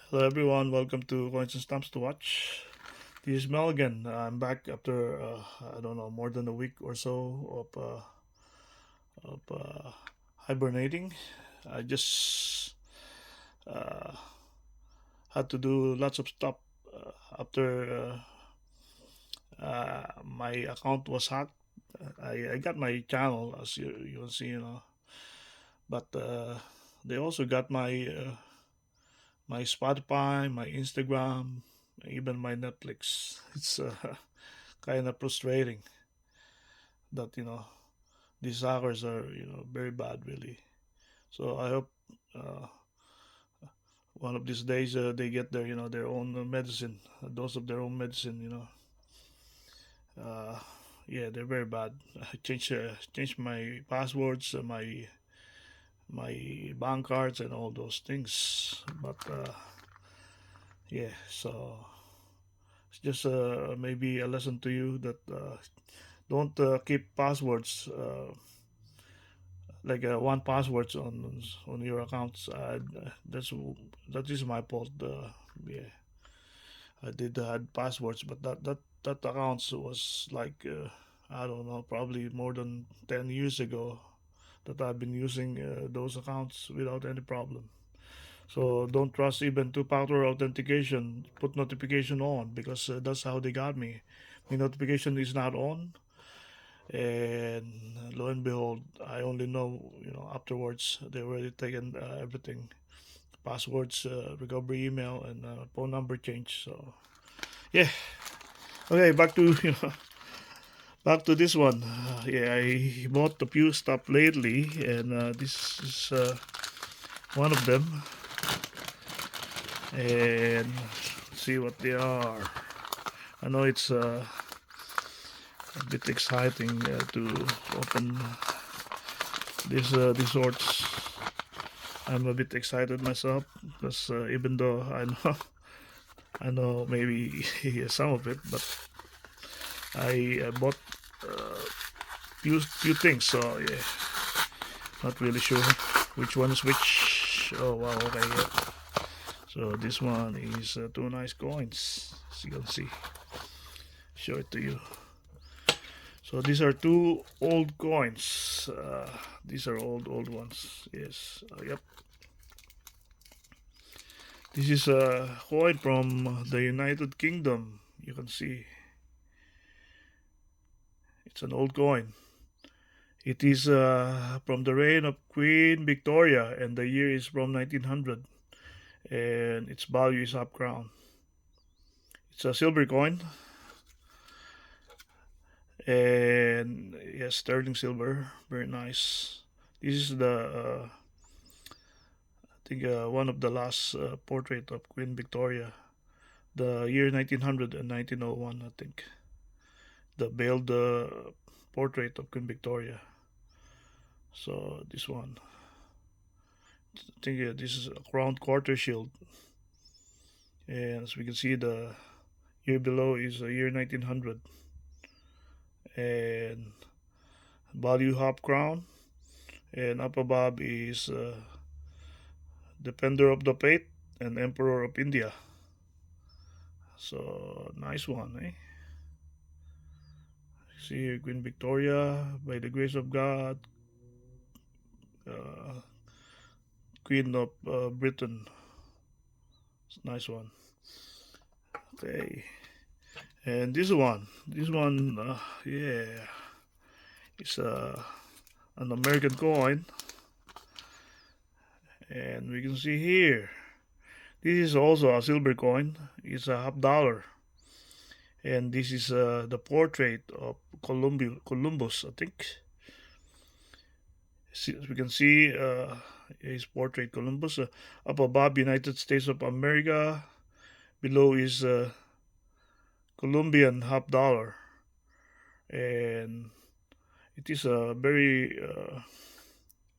Hello everyone, welcome to Coins and Stamps to Watch. This is Mel again. I'm back after I don't know, more than a week or so of hibernating. I just uh, had to do lots of stuff after my account was hacked. I got my channel, as you can see, but they also got my Spotify, my Instagram, even my Netflix. It's kind of frustrating that these hackers are very bad, really. So I hope uh, one of these days they get their own medicine, a dose of their own medicine. Uh, yeah, they're very bad. I changed my passwords, my bank cards, and all those things. But yeah, so it's just maybe a lesson to you that don't keep passwords like one passwords on your accounts. That is my fault. Yeah, I did had passwords, but that accounts was like I don't know, probably more than 10 years ago that I've been using those accounts without any problem. So don't trust even two-factor authentication. Put notification on because that's how they got me. My notification is not on, and lo and behold, I only know afterwards they already taken everything, passwords, recovery email, and phone number change. So yeah, okay, back to back to this one. Yeah, I bought a few stuff lately, and this is one of them. And see what they are. I know it's a bit exciting to open these sorts. I'm a bit excited myself because even though I know I know maybe some of it, but I bought few things, so yeah, not really sure which one is which. Oh wow, okay, yeah. So this one is two nice coins, as you can see. Show it to you. So these are two old coins. These are old ones. Yes. Yep. This is a coin from the United Kingdom. You can see it's an old coin. It is from the reign of Queen Victoria, and the year is from 1900, and its value is half crown. It's a silver coin, and yes, sterling silver, very nice. This is I think one of the last portrait of Queen Victoria, the year 1900 and 1901, I think. The veiled portrait of Queen Victoria. So this one, I think this is a crown quarter shield, and as we can see, the year below is the year 1900, and value half crown, and up above is Defender of the Faith and Emperor of India. So nice one, eh? See here, Queen Victoria, by the grace of God, uh, Queen of Britain. It's a nice one. Okay, and this one, yeah, it's an American coin, and we can see here. This is also a silver coin. It's a half dollar, and this is the portrait of Columbus, I think. As we can see, his portrait Columbus. Up above, United States of America. Below is Colombian half dollar, and it is a very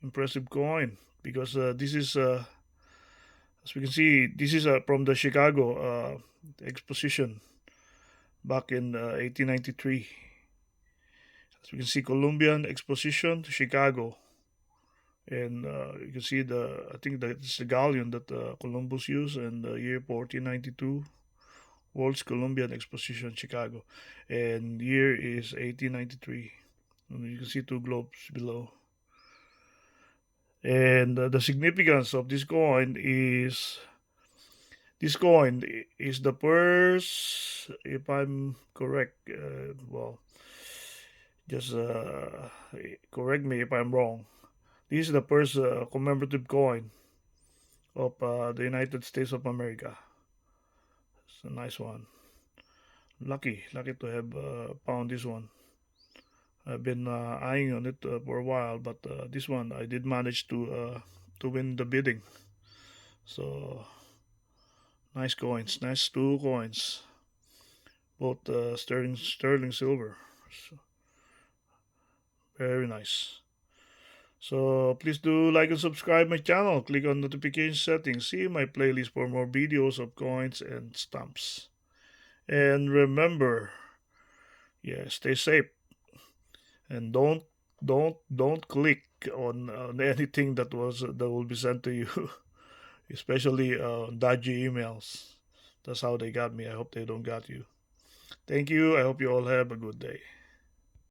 impressive coin because this is, as we can see, this is from the Chicago exposition back in 1893. As we can see, Colombian exposition, Chicago, and you can see the I think that it's the galleon that Columbus used in the year 1492, World's Columbian Exposition, Chicago, and year is 1893. And you can see two globes below. And the significance of this coin is the first, if I'm correct. Well, just correct me if I'm wrong. This is the first commemorative coin of the United States of America. It's a nice one. Lucky to have found this one. I've been eyeing on it for a while, but this one I did manage to win the bidding. So nice coins, nice two coins, both sterling silver. So, very nice. So please do like and subscribe my channel. Click on notification settings. See my playlist for more videos of coins and stamps. And remember, yeah, stay safe and don't click on anything that will be sent to you, especially dodgy emails. That's how they got me. I hope they don't got you. Thank you. I hope you all have a good day.